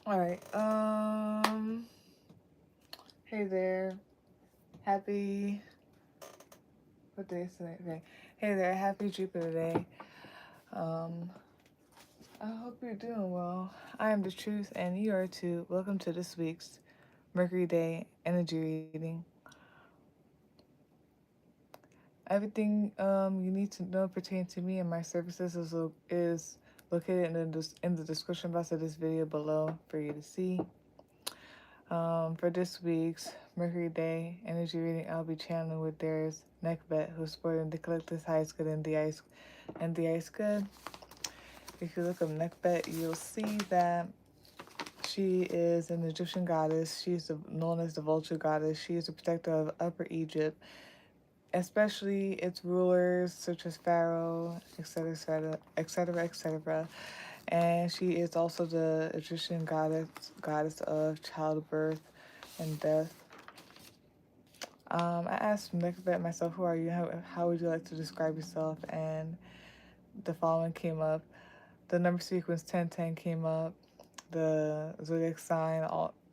All right. Hey there. Happy. What day is today? Okay. Hey there. Happy Jupiter Day. I hope you're doing well. I am the truth, and you are too. Welcome to this week's Mercury Day Energy Reading. Everything you need to know pertaining to me and my services is located in the description box of this video below for you to see. For this week's Mercury Day Energy Reading, I'll be channeling with theirs Neckbet, who's sporting the collector's highest good and the ice good. If you look up Neckbet, you'll see that she is an Egyptian goddess. She's known as the vulture goddess. She is the protector of Upper Egypt, especially its rulers such as Pharaoh, etc., etc., etc., etc. And she is also the Egyptian goddess of childbirth and death. I asked Neckbet myself, who are you? How would you like to describe yourself? And the following came up. The number sequence 1010 came up. The zodiac sign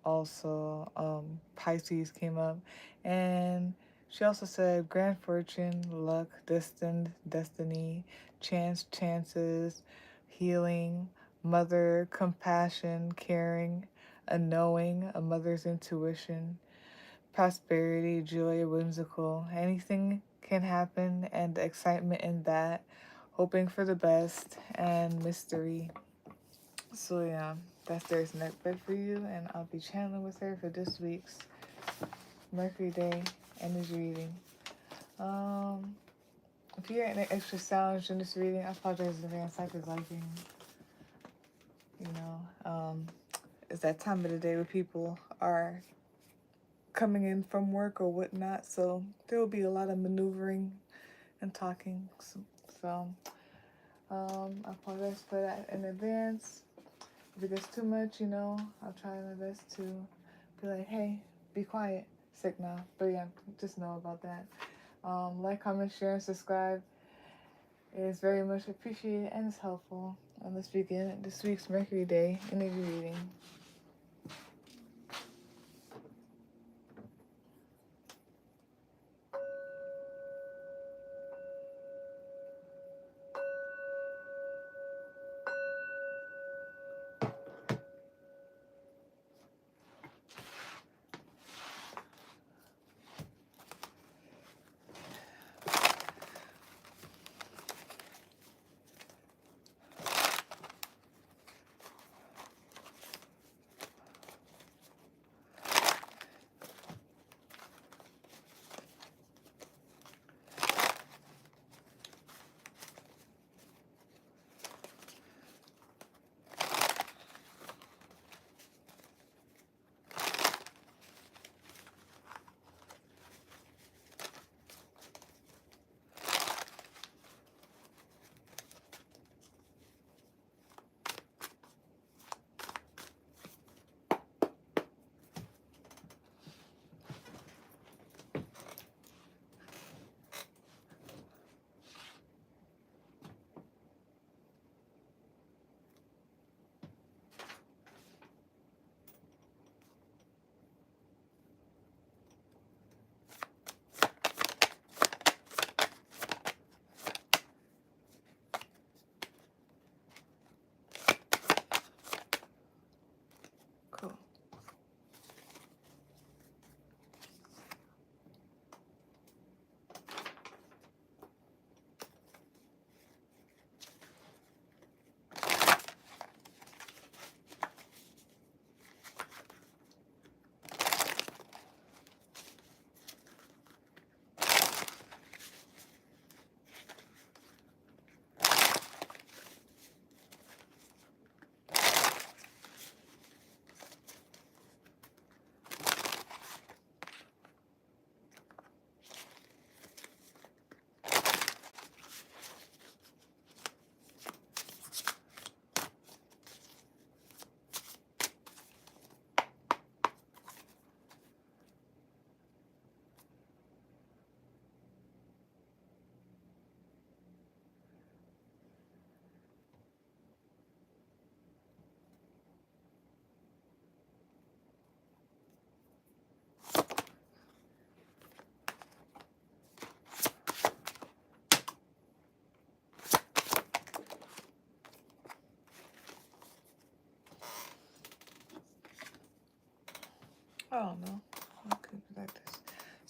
also Pisces came up. And she also said grand fortune, luck, destined, destiny, chances, healing, mother, compassion, caring, a knowing, a mother's intuition, prosperity, joy, whimsical. Anything can happen, and the excitement in that, hoping for the best, and mystery. So yeah, that's there's Neckbed for you, and I'll be channeling with her for this week's Mercury Day Energy Reading. If you hear any extra sounds in this reading, I apologize in advance. I could like it's that time of the day where people are coming in from work or whatnot, so there will be a lot of maneuvering and talking. So I apologize for that in advance. If it gets too much, I'll try my best to be like, hey, be quiet, sick now. But yeah, just know about that. Like, comment, share, and subscribe. It is very much appreciated and it's helpful. And let's begin this week's Mercury Day Energy Reading.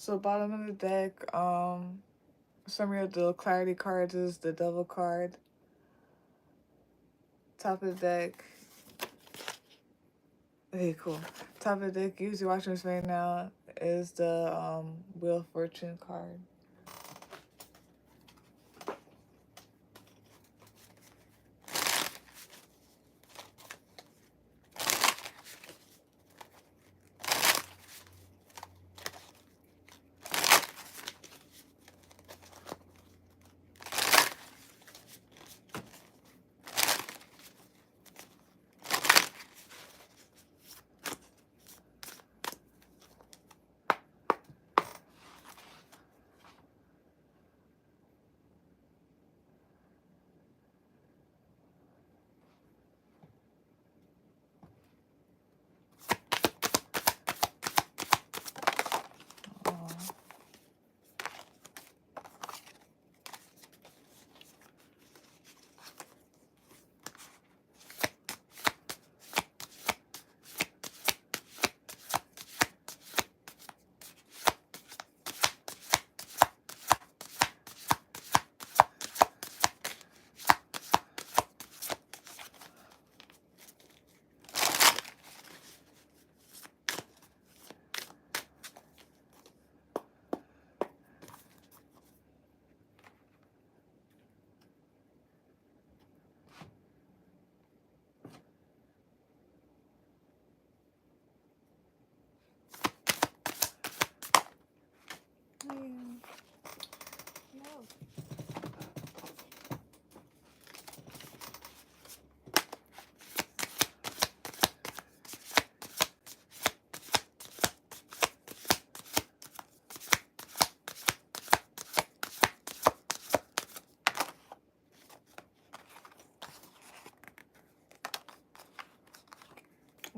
So bottom of the deck, summary of the clarity cards is the Devil card. Top of the deck. Okay, cool. Top of the deck, usually watching this right now, is the Wheel of Fortune card.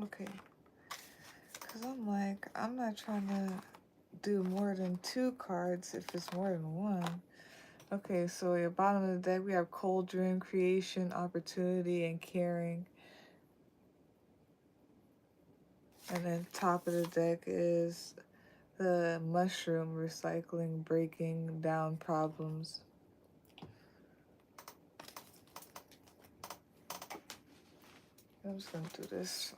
Okay. Because I'm like, I'm not trying to do more than 2 cards if it's more than 1. Okay, so at the bottom of the deck, we have Cauldron, Creation, Opportunity, and Caring. And then top of the deck is the Mushroom, Recycling, Breaking Down Problems. I'm just going to do this.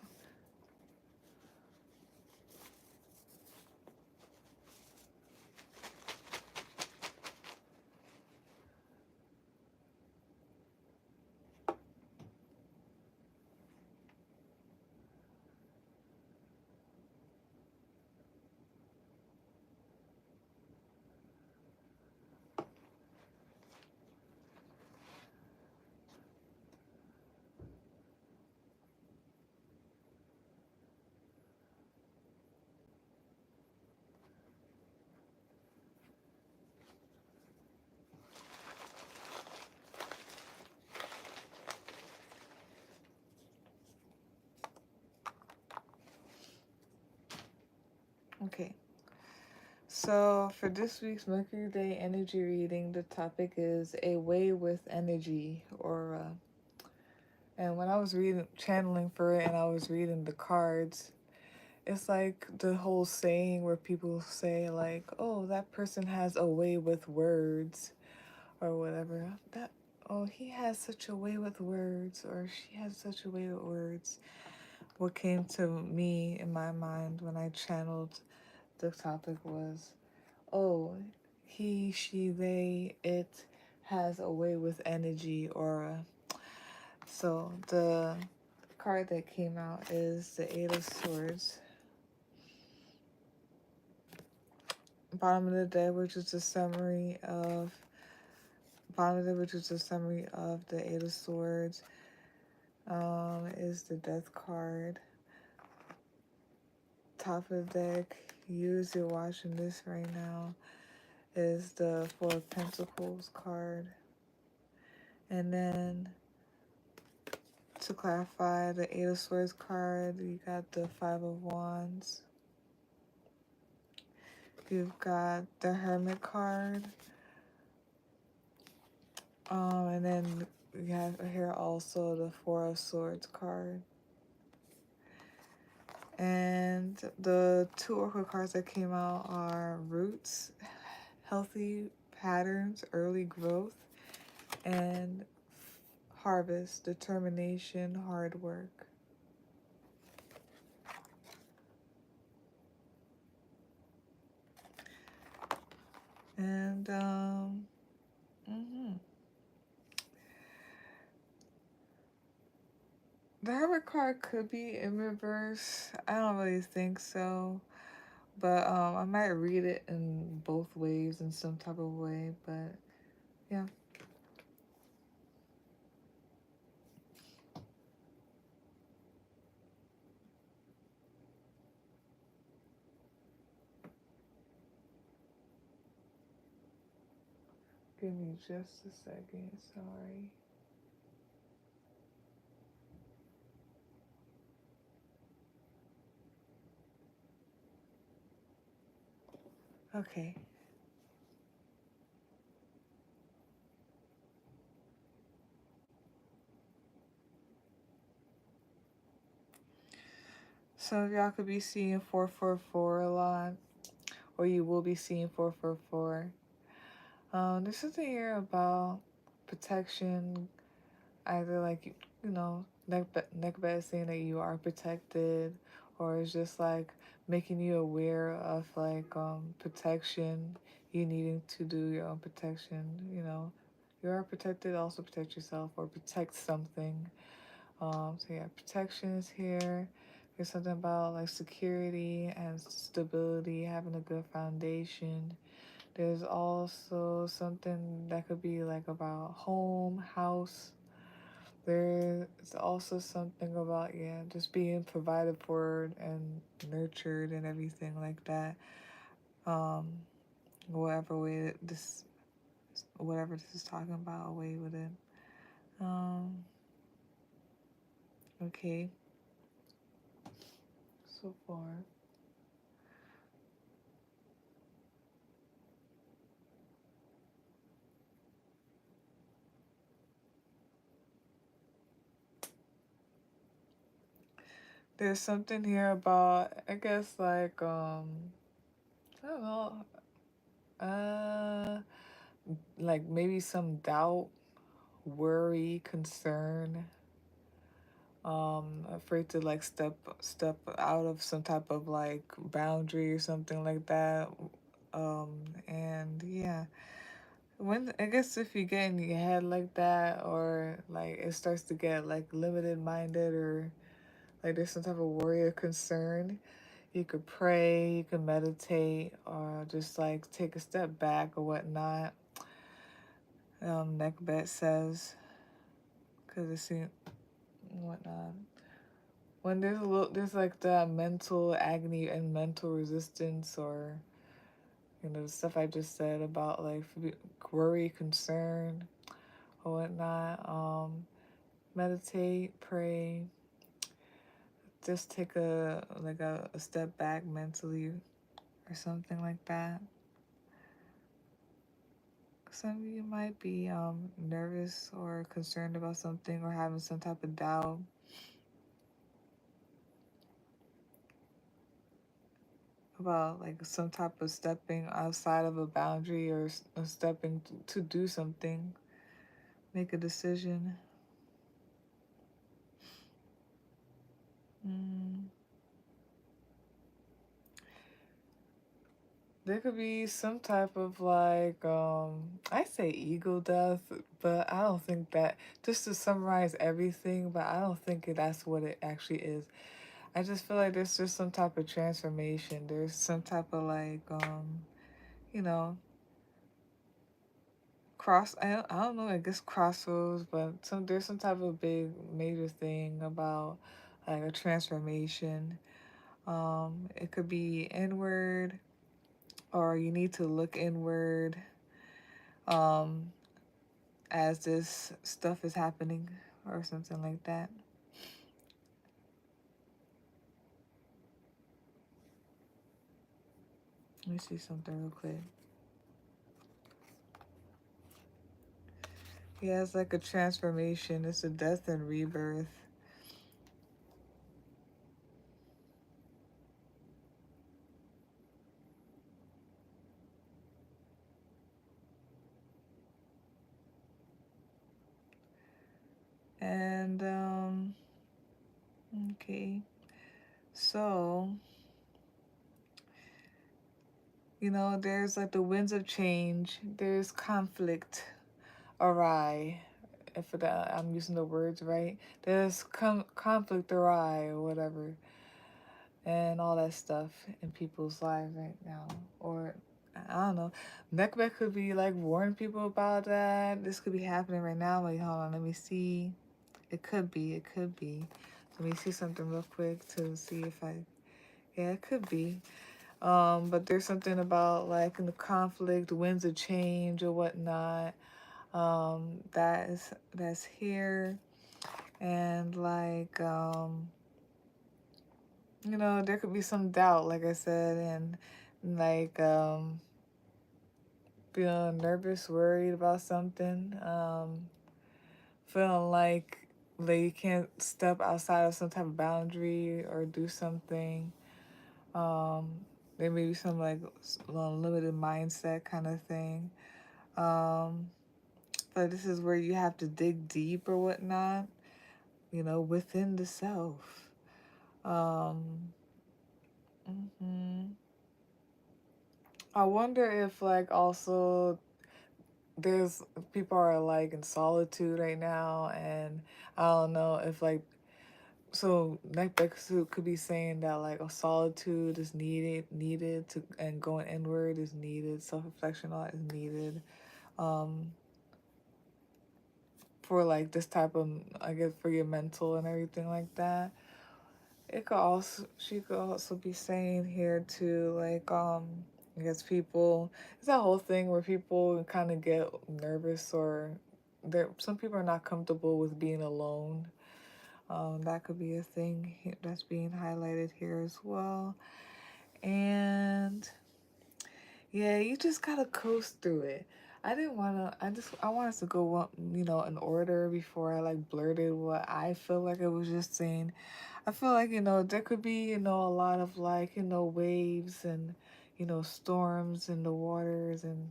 Okay. So for this week's Mercury Day Energy Reading, the topic is a way with energy, and when I was channeling for it and I was reading the cards, it's like the whole saying where people say like, oh, that person has a way with words or whatever. Oh, he has such a way with words, or she has such a way with words. What came to me in my mind when I channeled the topic was, oh, he, she, they, it has a way with energy, aura. So the card that came out is the Eight of Swords. Bottom of the deck, which is a summary of the Eight of Swords, is the Death card. Top of the deck, you as you're watching this right now, is the Four of Pentacles card. And then to clarify the Eight of Swords card, you got the Five of Wands. You've got the Hermit card. And then you have here also the Four of Swords card. And the two oracle cards that came out are Roots, Healthy Patterns, Early Growth, and Harvest, Determination, Hard Work. And the Hermit card could be in reverse. I don't really think so. But I might read it in both ways in some type of way. But yeah. Give me just a second. Sorry. Okay. Some of y'all could be seeing 444 a lot, or you will be seeing 444. There's something here about protection, either like, Neckbed is saying that you are protected, or it's just like making you aware of like protection, you needing to do your own protection, you are protected, also protect yourself or protect something. So yeah, protection is here. There's something about like security and stability, having a good foundation. There's also something that could be like about home, house. There's also something about, yeah, just being provided for and nurtured and everything like that. Um, whatever way whatever this is talking about, away with it. Okay. So far. There's something here about, I guess, like, I don't know, like maybe some doubt, worry, concern, afraid to like step out of some type of like boundary or something like that. Um, and yeah, when I guess if you get in your head like that, or like it starts to get like limited minded, or like there's some type of worry or concern, you could pray, you could meditate, or just like take a step back or whatnot. Neckbet says, because it's whatnot. When there's like that mental agony and mental resistance, or the stuff I just said about like worry, concern, or whatnot. Meditate, pray, just take a step back mentally or something like that. Some of you might be nervous or concerned about something, or having some type of doubt about like some type of stepping outside of a boundary, or stepping to do something, make a decision. Mm. There could be some type of like, I say ego death, but I don't think that, just to summarize everything, but I don't think that's what it actually is. I just feel like there's just some type of transformation. There's some type of like, you know, I don't know, I guess crossroads, but there's some type of big major thing about like a transformation. It could be inward, or you need to look inward, um, as this stuff is happening, or something like that. Let me see something real quick. Yeah, it's like a transformation. It's a death and rebirth. And okay, so there's like the winds of change. There's conflict awry. If I'm using the words right, there's conflict awry or whatever, and all that stuff in people's lives right now. Or I don't know. Necba could be like warning people about that. This could be happening right now. Wait, hold on. Let me see. It could be. It could be. Let me see something real quick to see if I. Yeah, it could be. But there's something about like in the conflict, winds of change or whatnot. That's here, and like there could be some doubt, like I said, and like feeling nervous, worried about something, feeling like you can't step outside of some type of boundary or do something. Um, there may be some like limited mindset kind of thing. Um, but this is where you have to dig deep or whatnot, within the self. Um, mhm. I wonder if like also there's people are like in solitude right now, and I don't know if like so Nekbeksu could be saying that like a solitude is needed to, and going inward is needed, self reflection all is needed, um, for like this type of, I guess, for your mental and everything like that. She could also be saying here too, like, I guess people, it's that whole thing where people kind of get nervous, or some people are not comfortable with being alone. That could be a thing that's being highlighted here as well. And yeah, you just gotta coast through it. I didn't wanna. I want us to go in order before I like blurted what I feel like I was just saying. I feel like there could be a lot of like waves and storms in the waters, and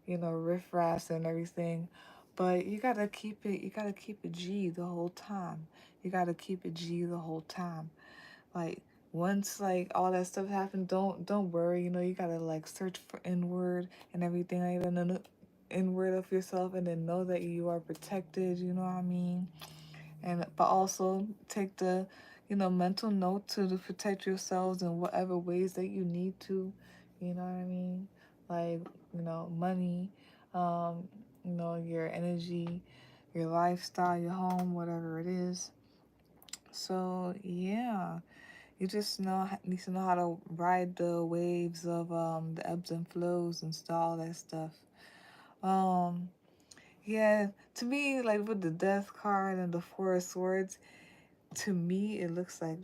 riffraffs and everything, but you gotta keep it. You gotta keep it G the whole time. You gotta keep it G the whole time. Like once like all that stuff happened, don't worry. You gotta like search for inward and everything like that, and then inward of yourself, and then know that you are protected. You know what I mean? And but also take the mental note to protect yourselves in whatever ways that you need to. You know what I mean? Like money, um, your energy, your lifestyle, your home, whatever it is. So yeah, you just need to know how to ride the waves of the ebbs and flows and all that stuff. Um, yeah, to me, like with the death card and the four of swords, to me it looks like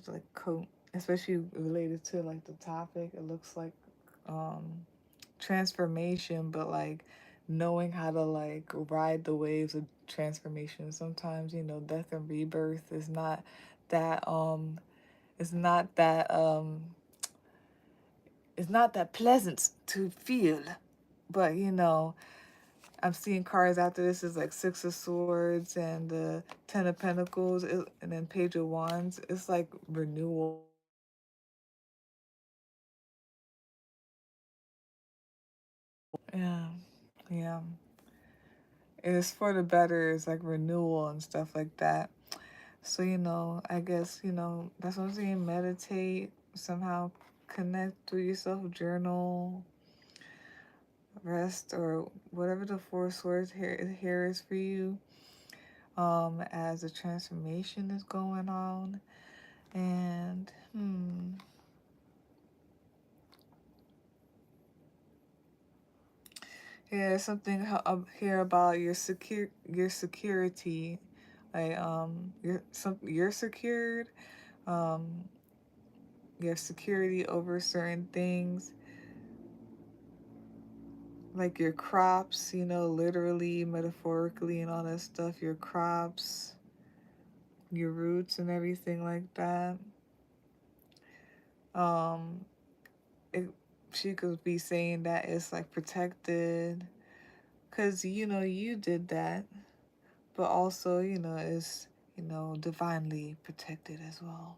especially related to like the topic. It looks like um transformation, but like knowing how to like ride the waves of transformation. Sometimes death and rebirth is not that it's not that it's not that pleasant to feel. But I'm seeing cards after this is like Six of Swords and the Ten of Pentacles, and then Page of Wands. It's like renewal. Yeah, yeah. It's for the better. It's like renewal and stuff like that. So I guess that's what I'm saying. Meditate somehow, connect with yourself, journal, rest, or whatever the four swords here is for you. As a transformation is going on, and yeah, there's something up here about your security, like you're secured, um, you have security over certain things, like your crops, literally, metaphorically, and all that stuff. Your crops, your roots, and everything like that. Um, it, she could be saying that it's like protected, cause you did that, but also it's divinely protected as well.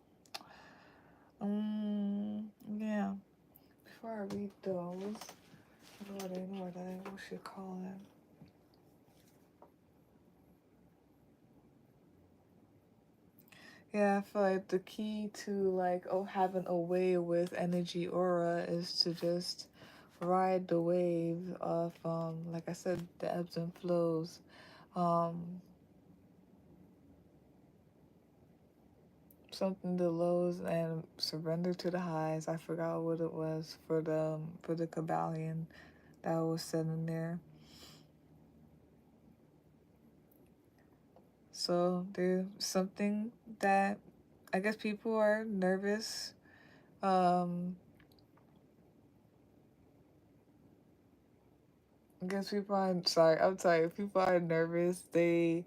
Yeah. Before I read those, what should call it? Yeah, I feel like the key to like having a way with energy aura is to just ride the wave of like I said, the ebbs and flows. Um Something the lows and surrender to the highs. I forgot what it was for the Kabbalion that was said in there. So there's something that I guess people are nervous. I guess people are sorry, I'm sorry. People are nervous. They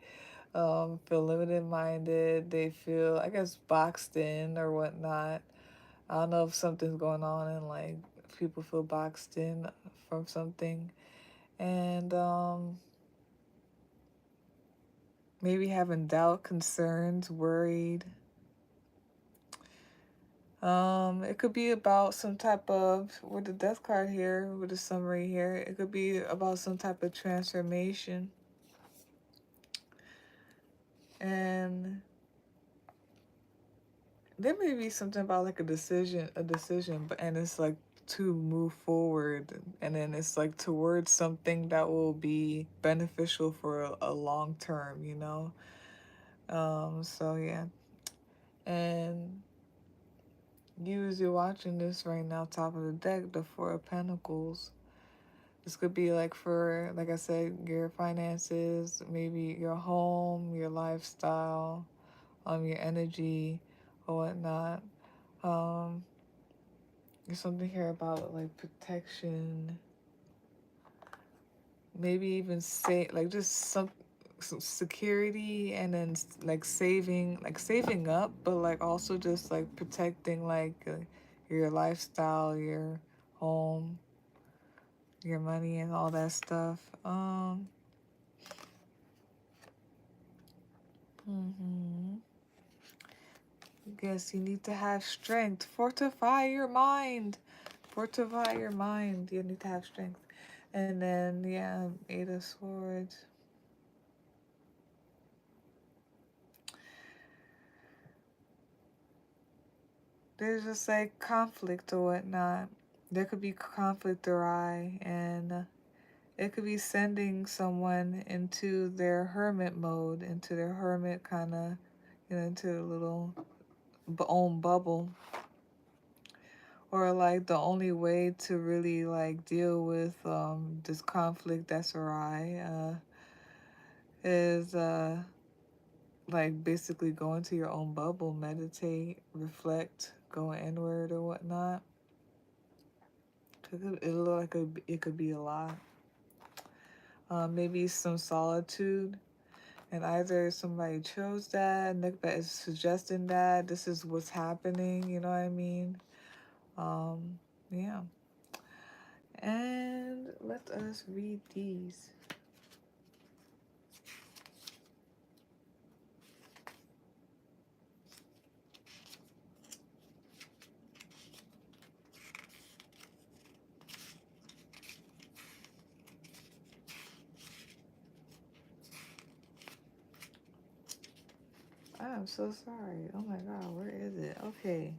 feel limited minded. They feel, I guess, boxed in or whatnot. I don't know if something's going on and like people feel boxed in from something. And maybe having doubt, concerns, worried. It could be about some type of, with the death card here, with the summary here, it could be about some type of transformation. And there may be something about like a decision, but and it's like to move forward, and then it's like towards something that will be beneficial for a long term. So yeah. And you, as you're watching this right now, top of the deck, the Four of Pentacles. This could be like for, like I said, your finances, maybe your home, your lifestyle, your energy, or whatnot. Um, there's something here about like protection, maybe even say like just some security, and then like saving up, but like also just like protecting like your lifestyle, your home, your money, and all that stuff. Hmm Yes, you need to have strength. Fortify your mind. Fortify your mind. You need to have strength. And then, yeah, Eight of Swords. There's just like conflict or whatnot. There could be conflict awry, and it could be sending someone into their hermit mode, into their hermit kind of, into a little own bubble. Or like the only way to really like deal with this conflict that's awry is like basically go into your own bubble, meditate, reflect, go inward or whatnot. It look like it could be a lot. Maybe some solitude, and either somebody chose that, and that is suggesting that this is what's happening. You know what I mean? Yeah. And let us read these. I'm so sorry. Oh my God, where is it? Okay.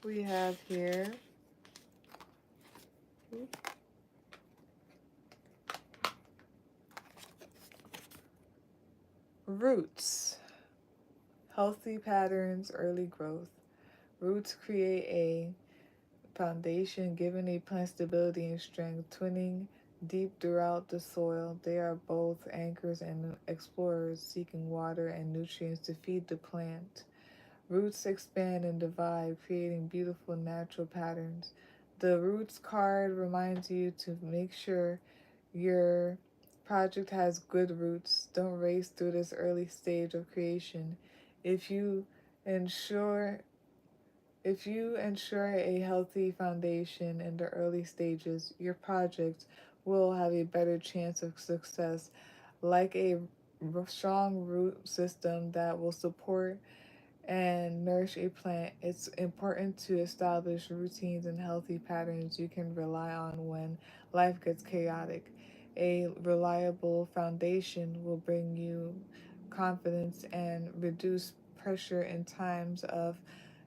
We have here roots, healthy patterns, early growth. Roots create a foundation, giving a plant stability and strength, twinning deep throughout the soil. They are both anchors and explorers seeking water and nutrients to feed the plant. Roots expand and divide, creating beautiful natural patterns. The roots card reminds you to make sure your project has good roots. Don't race through this early stage of creation. If you ensure If you ensure a healthy foundation in the early stages, your project will have a better chance of success, like a strong root system that will support and nourish a plant. It's important to establish routines and healthy patterns you can rely on when life gets chaotic. A reliable foundation will bring you confidence and reduce pressure in times of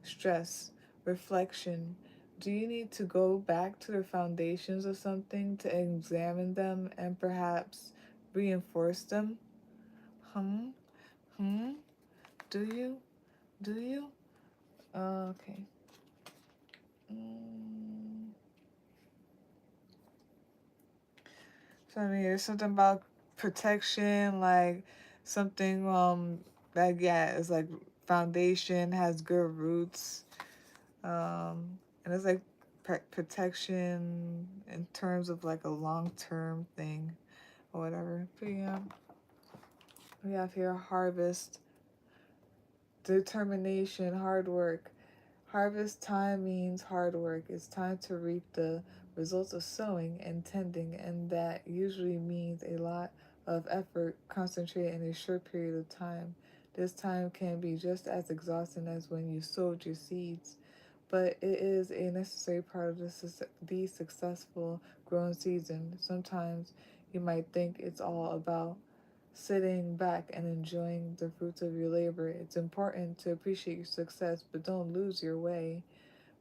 stress. Reflection. Do you need to go back to the foundations of something to examine them and perhaps reinforce them? Hmm? Hmm? Do you? Do you? Okay. Mm. So I mean, there's something about protection, like something that yeah, it's like foundation has good roots, and it's like protection in terms of like a long term thing or whatever. But yeah, we have here harvest, determination, hard work. Harvest time means hard work. It's time to reap the results of sowing and tending, and that usually means a lot of effort concentrated in a short period of time. This time can be just as exhausting as when you sowed your seeds, but it is a necessary part of the successful growing season. Sometimes you might think it's all about sitting back and enjoying the fruits of your labor. It's important to appreciate your success, but don't lose your way.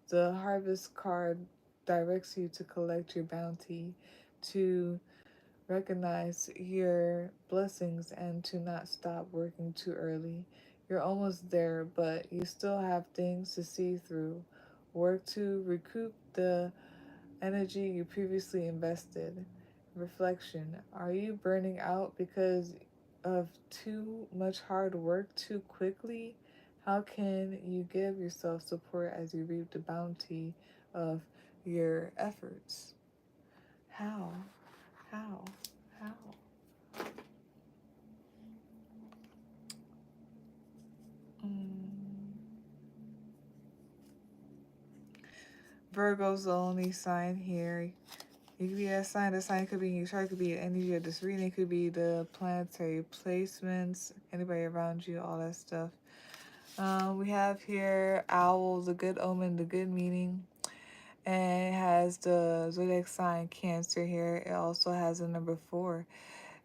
The harvest card directs you to collect your bounty, to recognize your blessings, and to not stop working too early. You're almost there, but you still have things to see through. Work to recoup the energy you previously invested. Reflection. Are you burning out because of too much hard work too quickly? How can you give yourself support as you reap the bounty of your efforts? How? How? How? Mm. Virgo's the only sign here. You could be a sign. The sign could be in your chart. Could be the energy of this reading. Could be the planetary placements. Anybody around you. All that stuff. We have here owl, the good omen, the good meaning, and it has the zodiac sign Cancer here. It also has a number 4,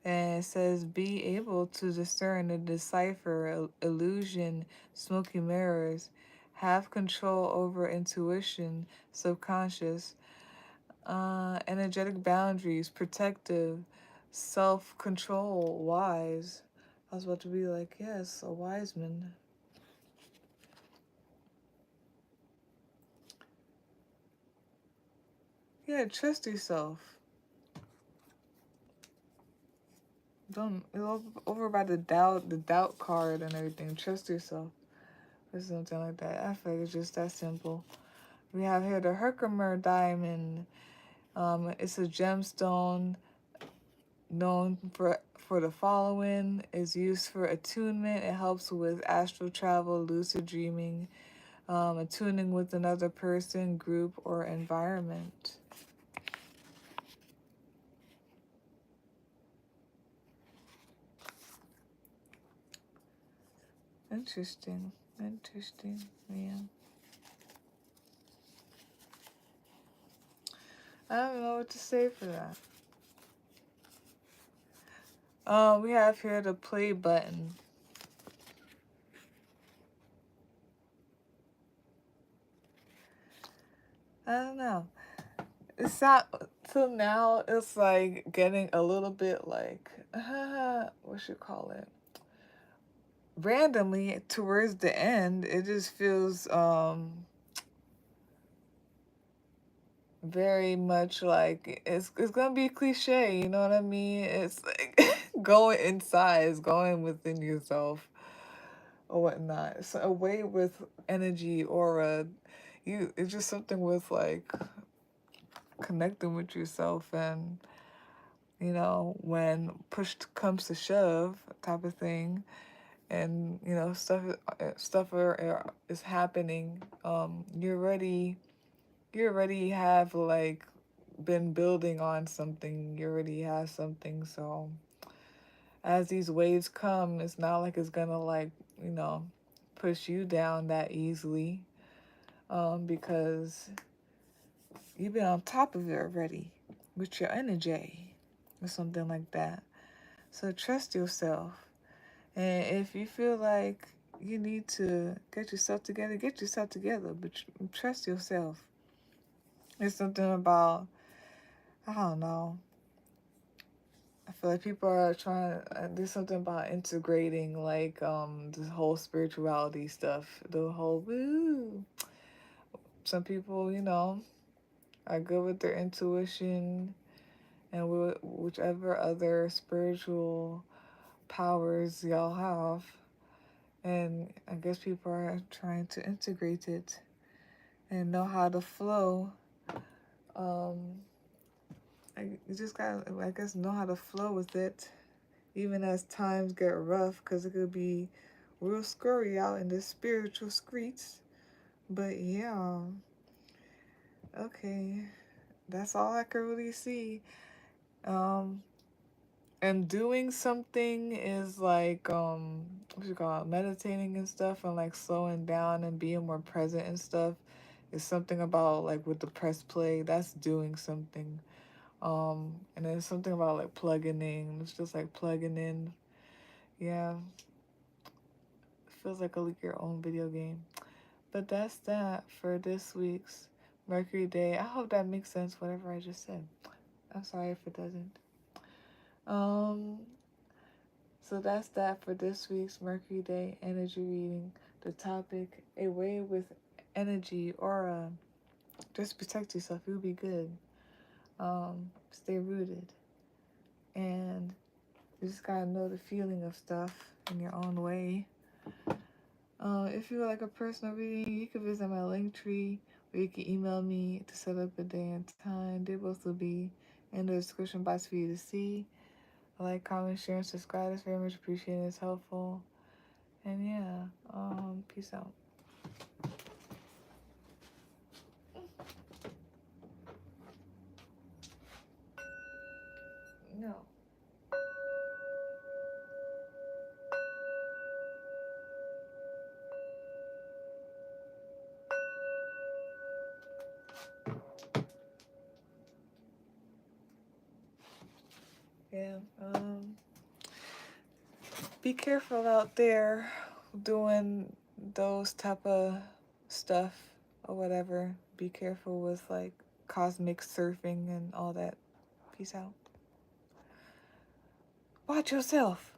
and it says be able to discern and decipher illusion, smoky mirrors, have control over intuition, subconscious, energetic boundaries, protective, self control, wise. I was about to be like, yes, a wise man. Yeah, trust yourself. Don't over by the doubt card and everything. Trust yourself or something like that. I feel like it's just that simple. We have here the Herkimer diamond. It's a gemstone known for the following. Is used for attunement. It helps with astral travel, lucid dreaming, attuning with another person, group, or environment. Interesting. Interesting. Yeah. I don't know what to say for that. We have here the play button. I don't know. It's not till now. It's like getting a little bit like what should call it? Randomly towards the end, it just feels very much like it's gonna be cliche. You know what I mean? It's like going inside, it's going within yourself or whatnot. So away with energy, aura. It's just something with like connecting with yourself, and when push comes to shove type of thing, and you know is happening. You already have like been building on something. You already have something. So as these waves come, it's not like it's gonna like, you know, push you down that easily, because you've been on top of it already with your energy or something like that. So trust yourself. And if you feel like you need to get yourself together, but trust yourself. There's something about, I don't know, I feel like people are trying, there's something about integrating like this whole spirituality stuff, the whole woo. Some people, you know, are good with their intuition and whichever other spiritual powers y'all have. And I guess people are trying to integrate it and know how to flow. Um, you just gotta, I guess, know how to flow with it, even as times get rough, because it could be real scurry out in the spiritual streets. But yeah, okay, that's all I can really see. Um, and doing something is like what you call it, meditating and stuff, and like slowing down and being more present and stuff. Is something about like with the press play, that's doing something. And then something about like plugging in. It's just like plugging in. Yeah, feels like your own video game. But that's that for this week's Mercury Day. I hope that makes sense, whatever I just said. I'm sorry if it doesn't. Um, so that's that for this week's Mercury Day Energy Reading. The topic, a way with energy, aura. Just protect yourself, you'll be good. Stay rooted. And you just gotta know the feeling of stuff in your own way. If you would like a personal reading, you can visit my link tree, or you can email me to set up a day and time. They both will be in the description box for you to see. Like, comment, share, and subscribe. It's very much appreciated. It's helpful. And yeah, peace out. No. Yeah. Be careful out there doing those type of stuff or whatever. Be careful with like cosmic surfing and all that. Peace out. Watch yourself.